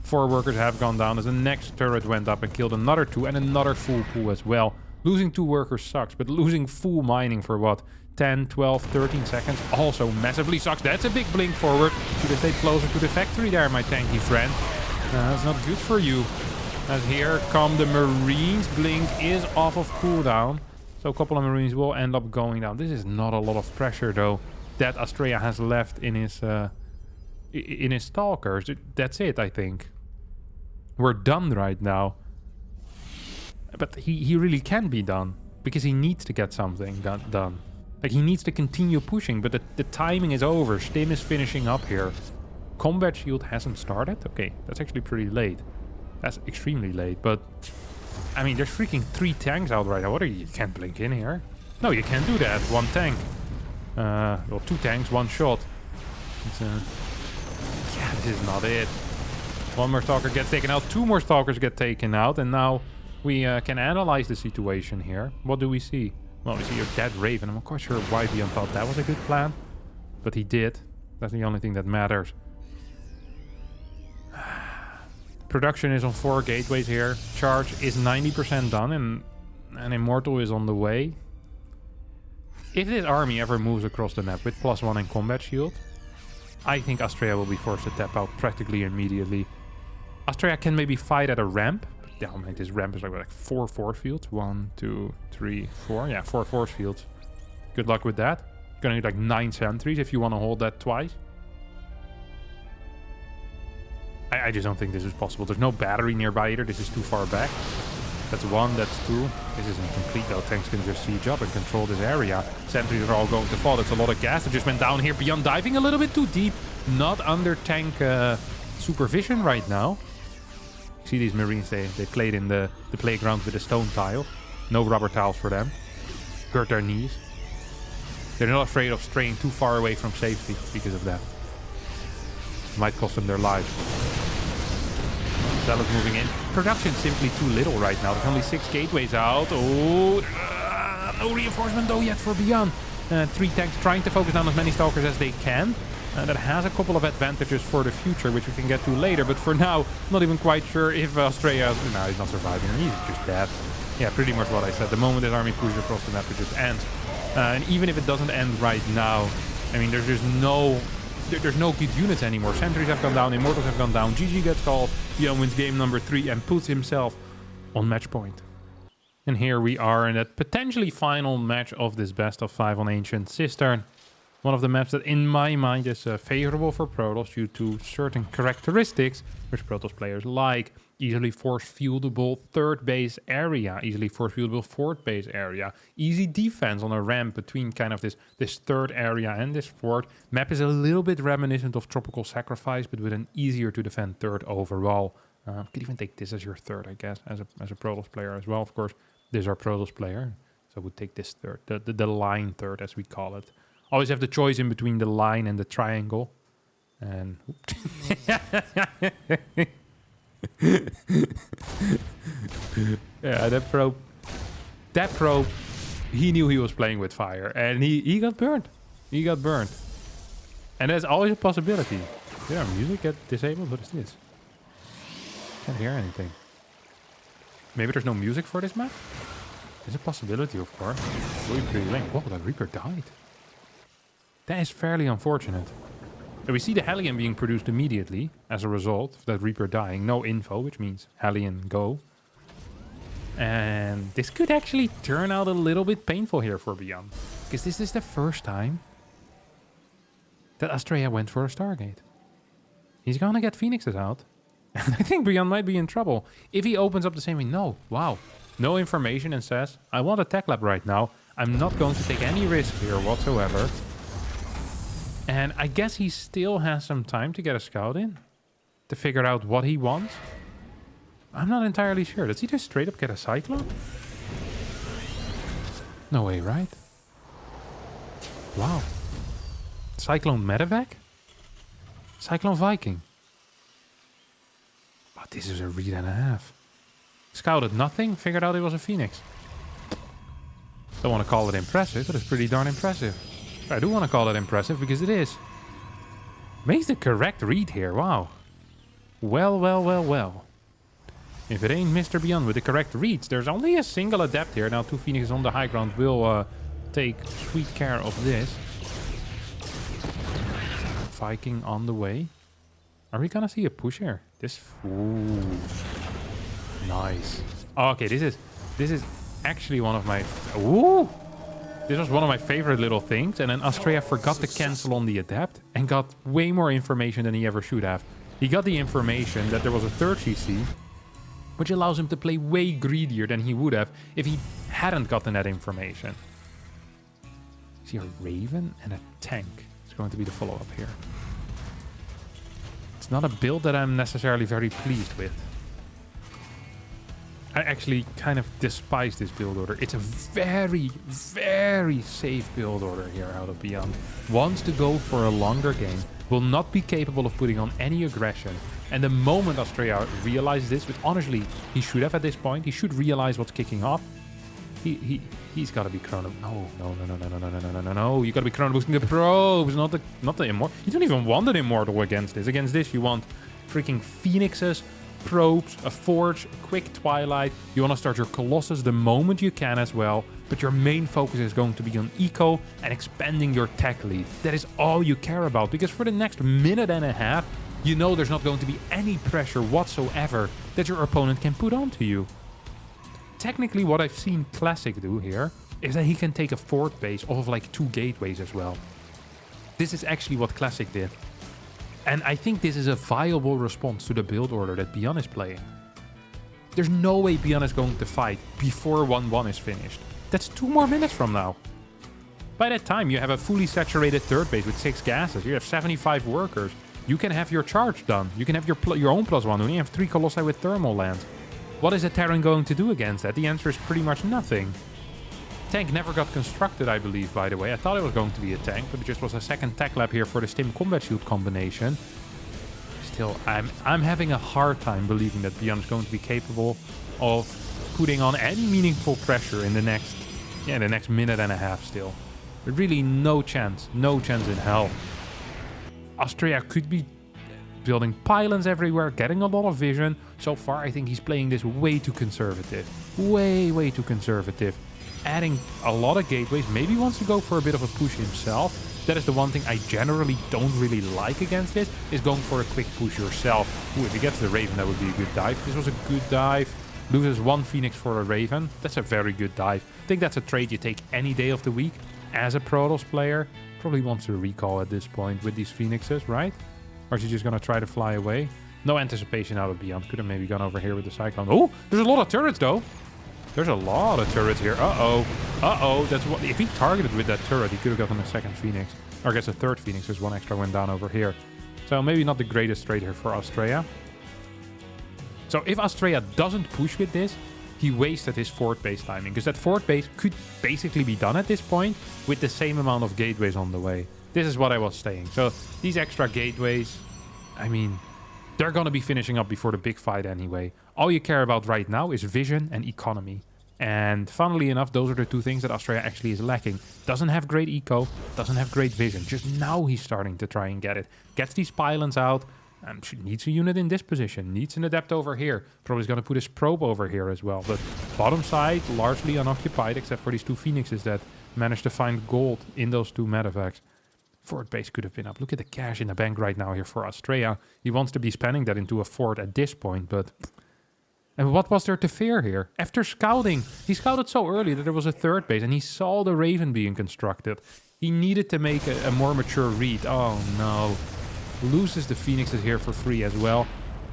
4 workers have gone down as the next turret went up and killed another 2 and another full pool as well. Losing 2 workers sucks, but losing full mining for what? 10, 12, 13 seconds also massively sucks. That's a big blink forward. Should have stayed closer to the factory there, my tanky friend. That's not good for you. As here come the Marines. Blink is off of cooldown. So a couple of Marines will end up going down. This is not a lot of pressure though that Astrea has left in his stalkers. That's it, I think. We're done right now. But he really can be done. Because he needs to get something done. Like, he needs to continue pushing, but the timing is over. Stim is finishing up here. Combat shield hasn't started? Okay, that's actually pretty late. That's extremely late, but... I mean, there's freaking 3 tanks out right now. What are you? You can't blink in here. No, you can't do that. 1 tank. Well, 2 tanks, 1 shot. Yeah, this is not it. 1 more stalker gets taken out. 2 more stalkers get taken out, and now... we can analyze the situation here. What do we see? Well, we see a dead Raven. I'm not quite sure why ByuN's thought that was a good plan. But he did. That's the only thing that matters. Production is on 4 gateways here. Charge is 90% done and Immortal is on the way. If this army ever moves across the map with +1 in combat shield, I think Astrea will be forced to tap out practically immediately. Astrea can maybe fight at a ramp. Yeah, man, this ramp is like 4 force fields. 1, 2, 3, 4. Yeah, 4 force fields. Good luck with that. Gonna need like 9 sentries if you want to hold that twice. I just don't think this is possible. There's no battery nearby either. This is too far back. That's 1, that's 2. This isn't complete though. Tanks can just siege up and control this area. Sentries are all going to fall. That's a lot of gas that just went down here. ByuN diving a little bit too deep. Not under tank supervision right now. See these Marines, they played in the playground with a stone tile. No rubber tiles for them. Hurt their knees. They're not afraid of straying too far away from safety because of that. Might cost them their lives. Zealot's moving in. Production simply too little right now. There's only 6 gateways out. Oh, no reinforcement though yet for ByuN. 3 tanks trying to focus down as many stalkers as they can. That has a couple of advantages for the future, which we can get to later. But for now, not even quite sure if Astrea... No, he's not surviving. He's just dead. Yeah, pretty much what I said. The moment this army pushes across the map, it just ends. And even if it doesn't end right now, I mean, there's just no... There's no good units anymore. Sentries have gone down. Immortals have gone down. GG gets called. ByuN wins game number 3 and puts himself on match point. And here we are in that potentially final match of this best of 5 on Ancient Cistern. One of the maps that in my mind is favorable for Protoss due to certain characteristics which Protoss players like. Easily force fieldable 3rd base area, easily force fieldable 4th base area, easy defense on a ramp between kind of this 3rd area and this 4th. Map is a little bit reminiscent of Tropical Sacrifice, but with an easier to defend 3rd overall. Could even take this as your 3rd, I guess, as a Protoss player as well. Of course, this is our Protoss player, so we'll take this 3rd, the line 3rd as we call it. Always have the choice in between the line and the triangle. And... yeah, that probe he knew he was playing with fire, and he got burned. He got burned. And there's always a possibility. Did our music get disabled? What is this? Can't hear anything. Maybe there's no music for this map? There's a possibility, of course. It's really pretty lame. Whoa, that Reaper died. That is fairly unfortunate. So we see the Hellion being produced immediately as a result of that Reaper dying. No info, which means Hellion go. And this could actually turn out a little bit painful here for ByuN's. Because this is the first time that Astrea went for a Stargate. He's gonna get Phoenixes out. And I think ByuN's might be in trouble. If he opens up the same way, no, wow. No information and says, I want a tech lab right now. I'm not going to take any risk here whatsoever. And I guess he still has some time to get a scout in. To figure out what he wants. I'm not entirely sure. Does he just straight up get a Cyclone? No way, right? Wow. Cyclone Medevac? Cyclone Viking. Oh, this is a read and a half. Scouted nothing, figured out it was a Phoenix. Don't want to call it impressive, but it's pretty darn impressive. I do want to call it impressive because it is. Makes the correct read here, wow. Well, well, well, well. If it ain't Mr. ByuN's with the correct reads, there's only a single adept here. Now 2 Phoenixes on the high ground will take sweet care of this. Viking on the way. Are we gonna see a push here? This, ooh, nice. Oh, okay, this is actually one of my, ooh, this was one of my favorite little things. And then Astrea forgot to cancel on the adept and got way more information than he ever should have. He got the information that there was a third CC, which allows him to play way greedier than he would have if he hadn't gotten that information. See a Raven and a tank. It's going to be the follow-up here. It's not a build that I'm necessarily very pleased with. I actually kind of despise this build order. It's a very, very safe build order here out of ByuN's. Wants to go for a longer game. Will not be capable of putting on any aggression. And the moment Astrea realizes this, which honestly he should have at this point, he should realize what's kicking off. He's got to be chrono. No. You got to be chrono boosting the probes, not the immortal. You don't even want an immortal against this. Against this, you want freaking Phoenixes, probes, a forge, a quick twilight. You want to start your Colossus the moment you can as well. But your main focus is going to be on eco and expanding your tech lead. That is all you care about, because for the next minute and a half, you know there's not going to be any pressure whatsoever that your opponent can put onto you. Technically, what I've seen Classic do here is that he can take a fort base off of like 2 gateways as well. This is actually what Classic did. And I think this is a viable response to the build order that ByuN's is playing. There's no way ByuN's is going to fight before 1-1 is finished. That's 2 more minutes from now. By that time, you have a fully saturated third base with 6 gases. You have 75 workers. You can have your charge done. You can have your own +1. And you have 3 Colossi with thermal lands. What is a Terran going to do against that? The answer is pretty much nothing. Tank never got constructed, I believe, by the way. I thought it was going to be a tank, but it just was a second tech lab here for the Stim Combat Shield combination. Still, I'm having a hard time believing that ByuN's is going to be capable of putting on any meaningful pressure in the next minute and a half still. But really no chance in hell. Astrea could be building pylons everywhere, getting a lot of vision. So far, I think he's playing this way too conservative. Way too conservative. Adding a lot of gateways, maybe wants to go for a bit of a push himself. That is the one thing I generally don't really like against this, is going for a quick push yourself. Ooh, if he gets the Raven, that would be a good dive. This was a good dive. Loses 1 Phoenix for a Raven. That's a very good dive. I think that's a trade you take any day of the week. As a Protoss player, probably wants to recall at this point with these Phoenixes, right? Or is he just going to try to fly away? No anticipation out of ByuN's. Could have maybe gone over here with the Cyclone. Oh, there's a lot of turrets, though. There's a lot of turrets here. Uh-oh. That's what. If he targeted with that turret, he could have gotten a second Phoenix. Or I guess a third Phoenix. There's 1 extra went down over here. So maybe not the greatest trade here for Astrea. So if Astrea doesn't push with this, he wasted his fort base timing. Because that fort base could basically be done at this point with the same amount of gateways on the way. This is what I was saying. So these extra gateways, I mean, they're going to be finishing up before the big fight anyway. All you care about right now is vision and economy. And funnily enough, those are the two things that Astrea actually is lacking. Doesn't have great eco, doesn't have great vision. Just now he's starting to try and get it. Gets these pylons out. Needs a unit in this position. Needs an adept over here. Probably is going to put his probe over here as well. But bottom side, largely unoccupied, except for these two phoenixes that managed to find gold in those two medevacs. Fort base could have been up. Look at the cash in the bank right now here for Astrea. He wants to be spending that into a fort at this point, but... And what was there to fear here? After scouting, he scouted so early that there was a third base and he saw the Raven being constructed. He needed to make a more mature read. Oh no. Loses the Phoenixes here for free as well.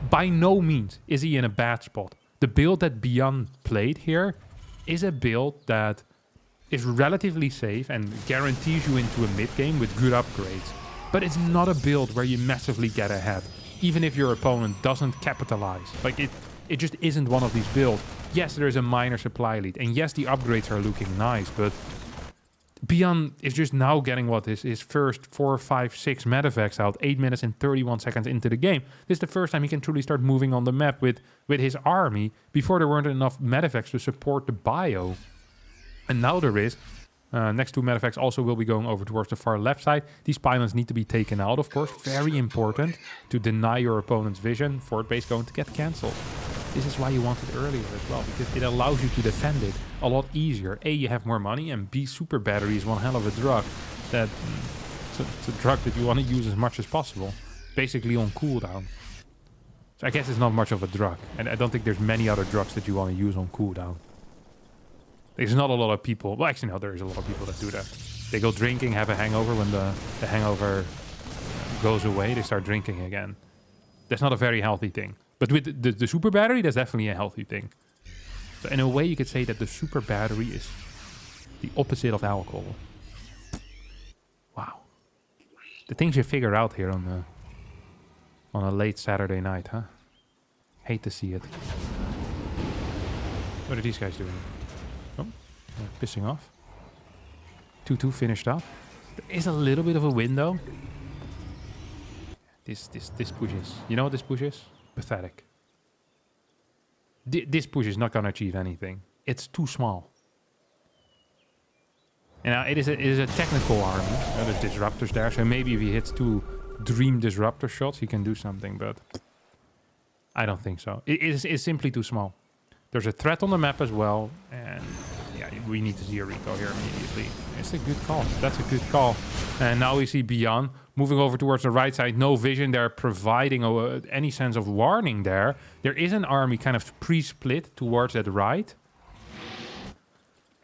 By no means is he in a bad spot. The build that ByuN's played here is a build that is relatively safe and guarantees you into a mid game with good upgrades. But it's not a build where you massively get ahead, even if your opponent doesn't capitalize. Like it just isn't one of these builds. Yes, there is a minor supply lead, and yes, the upgrades are looking nice, but ByuN's is just now getting what his first 4, 5, 6 medevacs out 8 minutes and 31 seconds into the game. This is the first time he can truly start moving on the map with his army. Before there weren't enough medevacs to support the bio. And now there is. Next two medevacs also will be going over towards the far left side. These pylons need to be taken out, of course. Very important to deny your opponent's vision. Fort base going to get cancelled. This is why you want it earlier as well, because it allows you to defend it a lot easier. A, you have more money, and B, super battery is one hell of a drug. It's a drug that you want to use as much as possible, basically on cooldown. So I guess it's not much of a drug, and I don't think there's many other drugs that you want to use on cooldown. There's not a lot of people, well actually no, there is a lot of people that do that. They go drinking, have a hangover, when the hangover goes away, they start drinking again. That's not a very healthy thing. But with the super battery, that's definitely a healthy thing. So in a way, you could say that the super battery is the opposite of alcohol. Wow. The things you figure out here on a late Saturday night, huh? Hate to see it. What are these guys doing? Oh, they're pissing off. 2-2 finished up. There is a little bit of a window. This push is... You know what this push is? Pathetic. This push is not going to achieve anything. It's too small. And now it is a technical army. There's disruptors there, so maybe if he hits 2 dream disruptor shots, he can do something, but I don't think so. It's simply too small. There's a threat on the map as well, and yeah, we need to see a recall here immediately. It's a good call. That's a good call. And now we see ByuN's moving over towards the right side. No vision there, providing any sense of warning there. There is an army kind of pre-split towards that right.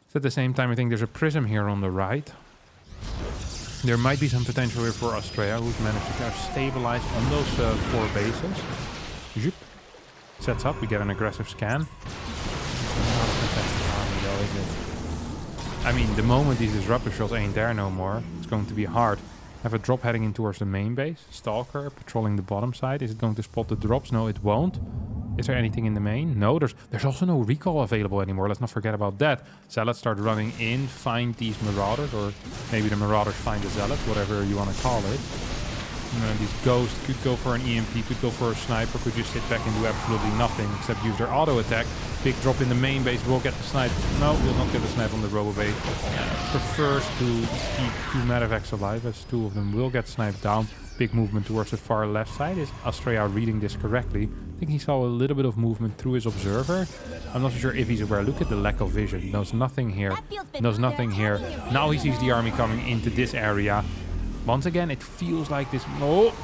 So at the same time, I think there's a prism here on the right. There might be some potential here for Astrea, who's managed to kind of stabilize on those 4 bases. Zoop. Sets up, we get an aggressive scan. Not a fantastic army though, is it? I mean, the moment these disruptor shots ain't there no more, it's going to be hard. Have a drop heading in towards the main base. Stalker patrolling the bottom side. Is it going to spot the drops? No, it won't. Is there anything in the main? No, there's also no recall available anymore. Let's not forget about that. Zealots start running in, find these marauders, or maybe the marauders find the zealots, whatever you want to call it. These ghosts could go for an EMP, could go for a sniper, could just sit back and do absolutely nothing except use their auto attack. Big drop in the main base, will get the snipe. No, will not get the snipe on the robo base. Prefers to keep 2 medevacs alive, as 2 of them will get sniped down. Big movement towards the far left side. Is Astrea reading this correctly? I think he saw a little bit of movement through his observer. I'm not so sure if he's aware. Look at the lack of vision. Knows nothing here. Knows nothing here. Now he sees the army coming into this area. Once again, it feels like this... Oh,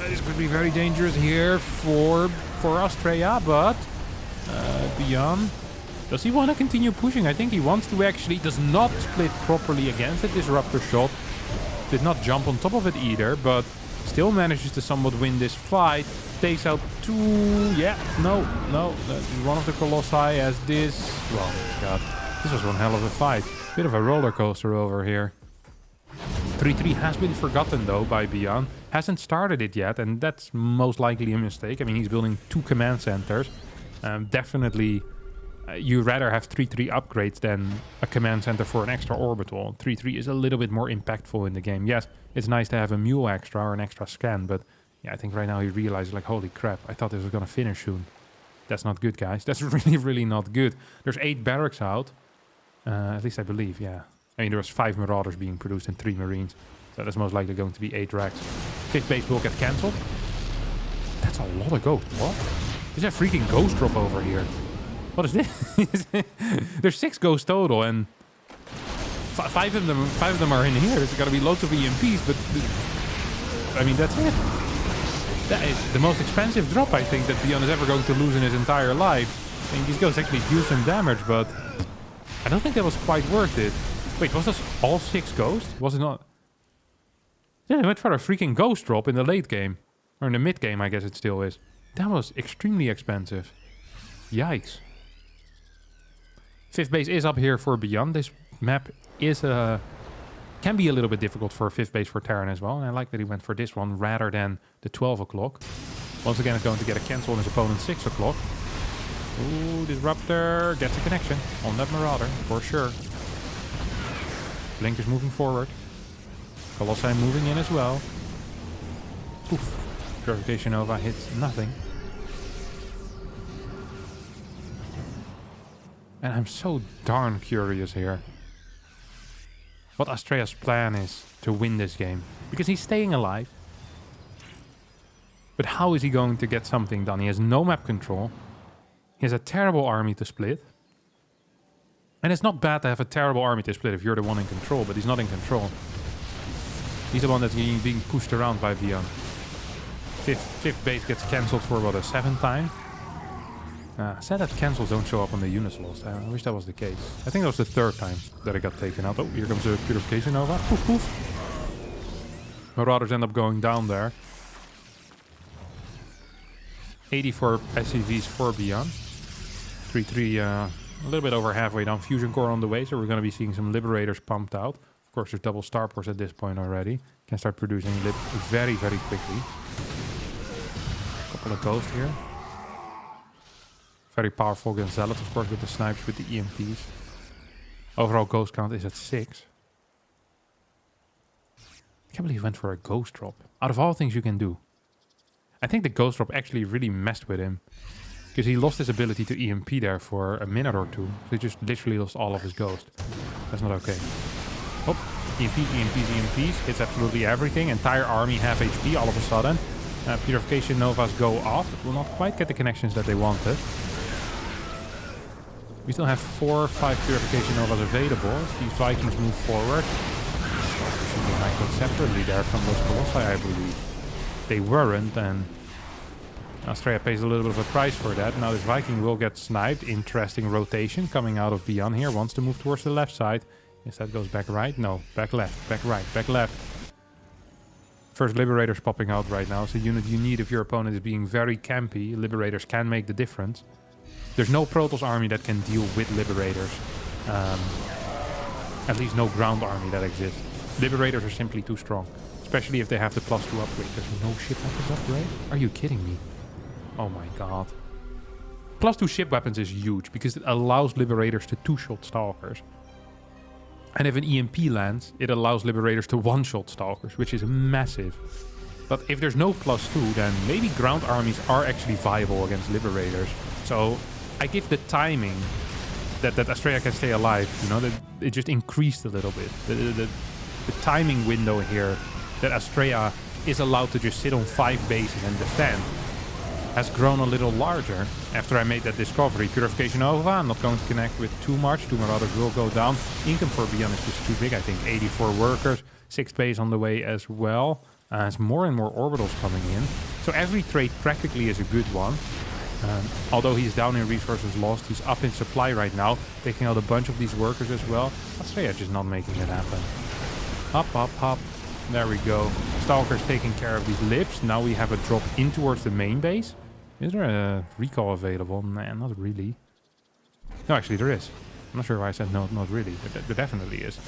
this could be very dangerous here for Astrea, but ByuN's, does he want to continue pushing? I think he wants to actually. Does not split properly against a disruptor shot. Did not jump on top of it either, but still manages to somewhat win this fight. Takes out 2... Yeah, no. One of the Colossi has this... Oh my god. This was one hell of a fight. Bit of a roller coaster over here. 3-3 has been forgotten though by ByuN's. Hasn't started it yet, and that's most likely a mistake. I mean, he's building 2 command centers. Definitely, you'd rather have 3-3 upgrades than a command center for an extra orbital. 3-3 is a little bit more impactful in the game. Yes, it's nice to have a mule extra or an extra scan, but yeah, I think right now he realizes like, holy crap, I thought this was gonna finish soon. That's not good, guys. That's really, really not good. There's 8 barracks out. At least I believe, yeah. I mean, there was 5 Marauders being produced and 3 Marines. So that's most likely going to be 8 racks. 5th base will get cancelled. That's a lot of ghosts. What? There's a freaking ghost drop over here. What is this? There's 6 ghosts total, and 5 of them are in here. There's got to be loads of EMPs, but I mean, that's it. That is the most expensive drop I think that ByuN is ever going to lose in his entire life. I mean, these ghosts actually do some damage, but I don't think that was quite worth it. Wait, was this all 6 ghosts? Was it not? Yeah, I went for a freaking ghost drop in the late game. Or in the mid game, I guess it still is. That was extremely expensive. Yikes. 5th base is up here for ByuN. This map is can be a little bit difficult for 5th base for Terran as well. And I like that he went for this one rather than the 12 o'clock. Once again, it's going to get a cancel on his opponent's 6 o'clock. Ooh, Disruptor gets a connection on that Marauder, for sure. Blink is moving forward. Colossi moving in as well. Poof. Purification Nova hits nothing. And I'm so darn curious here what Astrea's plan is to win this game. Because he's staying alive. But how is he going to get something done? He has no map control. He has a terrible army to split. And it's not bad to have a terrible army to split if you're the one in control, but he's not in control. He's the one that's being pushed around by ByuN. 5th base gets cancelled for what, a 7th time? Sad that cancels don't show up on the units lost. I wish that was the case. I think that was the 3rd time that it got taken out. Oh, here comes a Purification Nova. Poof, poof. Marauders end up going down there. 84 SCVs for ByuN. 3-3, a little bit over halfway down. Fusion Core on the way, so we're going to be seeing some Liberators pumped out. Of course, there's double Starports at this point already. Can start producing Libs very, very quickly. Couple of Ghosts here. Very powerful against Zealots, of course, with the snipes, with the EMPs. Overall Ghost count is at 6. I can't believe he went for a Ghost drop. Out of all things you can do. I think the Ghost drop actually really messed with him. Because he lost his ability to EMP there for a minute or two. So he just literally lost all of his Ghost. That's not okay. Oh, EMPs, EMPs, EMPs. Hits absolutely everything. Entire army half HP all of a sudden. Purification Novas go off. It will not quite get the connections that they wanted. We still have 4 or 5 Purification Novas available as these Vikings move forward. Should be high separately there from those Colossi, I believe. They weren't, and Astrea pays a little bit of a price for that. Now this Viking will get sniped. Interesting rotation coming out of ByuN here. Wants to move towards the left side. Yes, that goes back right. No, back left, back right, back left. First Liberators popping out right now. It's a unit you need if your opponent is being very campy. Liberators can make the difference. There's no Protoss army that can deal with Liberators. At least no ground army that exists. Liberators are simply too strong. Especially if they have the +2 upgrade. There's no ship weapons upgrade? Are you kidding me? Oh my god. +2 ship weapons is huge because it allows Liberators to 2-shot Stalkers. And if an EMP lands, it allows Liberators to 1-shot Stalkers, which is massive. But if there's no +2, then maybe ground armies are actually viable against Liberators. So I give the timing that Astrea can stay alive, you know, that it just increased a little bit. The timing window here that Astrea is allowed to just sit on 5 bases and defend has grown a little larger after I made that discovery. Purification Nova, I'm not going to connect with too much. 2 Marauders will go down. Income for ByuN is just too big, I think. 84 workers, 6th base on the way as well. As more and more orbitals coming in. So every trade practically is a good one. Although he's down in resources lost, he's up in supply right now, taking out a bunch of these workers as well. Astrea just not making it happen. Hop, hop, hop. There we go. Stalker's taking care of these Libs. Now we have a drop in towards the main base. Is there a recall available? Nah, not really. No, actually there is. I'm not sure why I said no, not really, but there definitely is.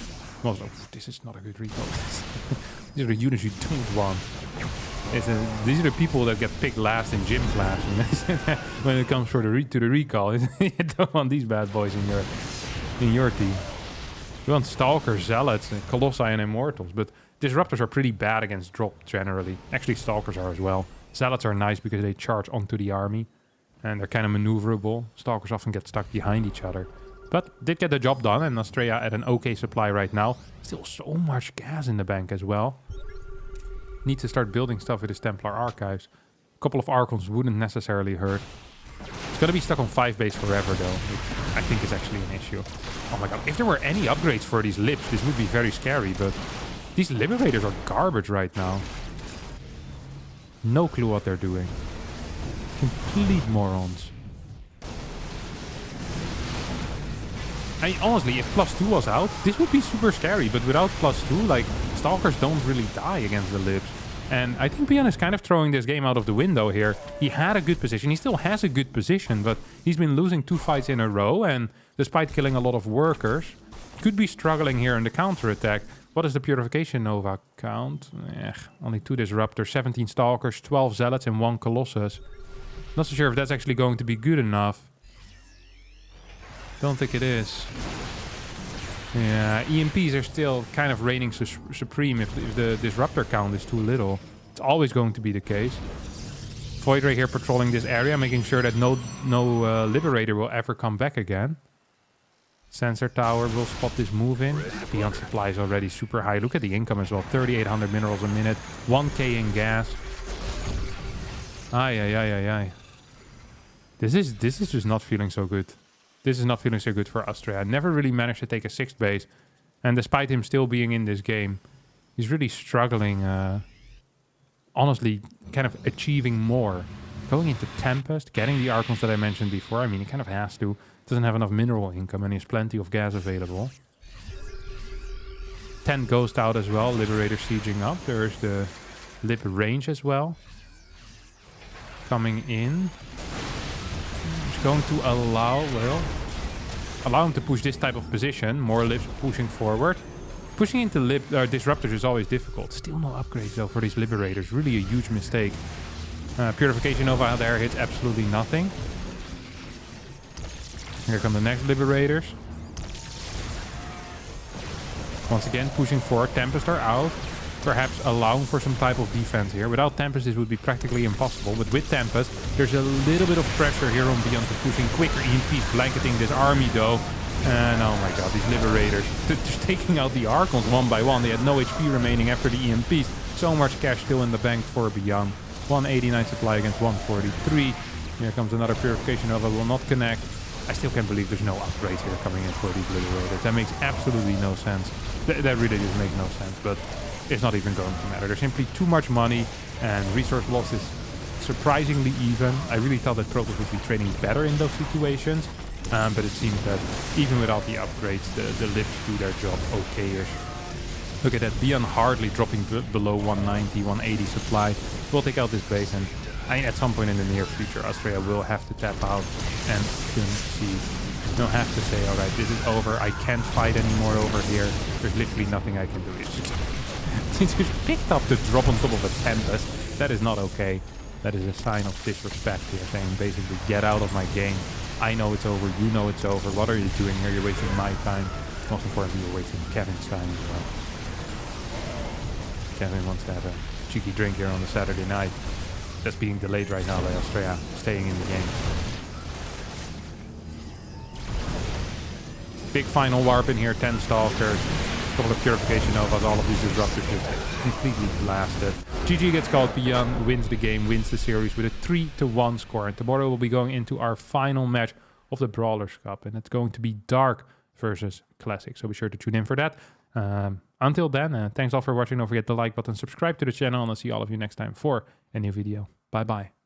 Well, this is not a good recall. These are the units you don't want. These are the people that get picked last in gym class when it comes to the recall. You don't want these bad boys in your team. You want Stalkers, Zealots, Colossi, and Immortals, but Disruptors are pretty bad against drop generally. Actually, Stalkers are as well. Zealots are nice because they charge onto the army. And they're kind of maneuverable. Stalkers often get stuck behind each other. But did get the job done, and Astrea at an okay supply right now. Still so much gas in the bank as well. Need to start building stuff with his Templar archives. A couple of Archons wouldn't necessarily hurt. It's gonna be stuck on 5 base forever though, which I think is actually an issue. Oh my god, if there were any upgrades for these lips, this would be very scary, but these Liberators are garbage right now. No clue what they're doing. Complete morons. I mean, honestly, if +2 was out, this would be super scary, but without +2, like, Stalkers don't really die against the lips. And I think ByuN's is kind of throwing this game out of the window here. He had a good position. He still has a good position, but he's been losing 2 fights in a row. And despite killing a lot of workers, could be struggling here in the counterattack. What is the Purification Nova count? Only 2 Disruptors, 17 Stalkers, 12 Zealots, and 1 Colossus. Not so sure if that's actually going to be good enough. Don't think it is. Yeah, EMPs are still kind of reigning supreme if the Disruptor count is too little. It's always going to be the case. Void Ray here patrolling this area, making sure that no Liberator will ever come back again. Sensor Tower will spot this move in. ByuN's supply is already super high. Look at the income as well. 3,800 minerals a minute. 1k in gas. Ay. This is just not feeling so good. This is not feeling so good for Astrea. Never really managed to take a 6th base. And despite him still being in this game, he's really struggling. Honestly, kind of achieving more. Going into Tempest, getting the Archons that I mentioned before. I mean, he kind of has to. Doesn't have enough mineral income and he has plenty of gas available. 10 Ghost out as well. Liberator sieging up. There's the Lib range as well. Coming in. It's going to allow him to push this type of position. More Libs pushing forward. Pushing into Disruptors is always difficult. Still no upgrades though for these Liberators. Really a huge mistake. Purification Nova there hits absolutely nothing. Here come the next Liberators. Once again, pushing forward. Tempest are out. Perhaps allowing for some type of defense here. Without Tempest, this would be practically impossible. But with Tempest, there's a little bit of pressure here on ByuN's to pushing quicker EMPs, blanketing this army though. And oh my god, these Liberators. Just taking out the Archons one by one. They had no HP remaining after the EMPs. So much cash still in the bank for ByuN. 189 supply against 143. Here comes another Purification Nova. Will not connect. I still can't believe there's no upgrade here coming in for these Liberators. That makes absolutely no sense. That really does make no sense, but it's not even going to matter. There's simply too much money, and resource loss is surprisingly even. I really thought that Protoss would be trading better in those situations, but it seems that even without the upgrades, the Libs do their job okay-ish. Look at that, ByuN hardly dropping below 190, 180 supply. We'll take out this base, and at some point in the near future, Astrea will have to tap out and concede. They'll have to say, alright, this is over. I can't fight anymore over here. There's literally nothing I can do. He just picked up the drop on top of a Tempest. That is not okay. That is a sign of disrespect here, saying basically, get out of my game. I know it's over. You know it's over. What are you doing here? You're wasting my time. Most importantly, you're wasting Kevin's time as well. Kevin wants to have a cheeky drink here on a Saturday night. That's being delayed right now by Astrea, staying in the game. Big final warp in here, 10 Stalkers, a couple of Purification Novas, all of these Disruptors just completely blasted. GG gets called, ByuN wins the game, wins the series with a 3-1 score. And tomorrow we'll be going into our final match of the Brawlers Cup, and it's going to be Dark versus Classic, so be sure to tune in for that. Until then, thanks all for watching. Don't forget the like button, subscribe to the channel, and I'll see all of you next time for a new video. Bye bye.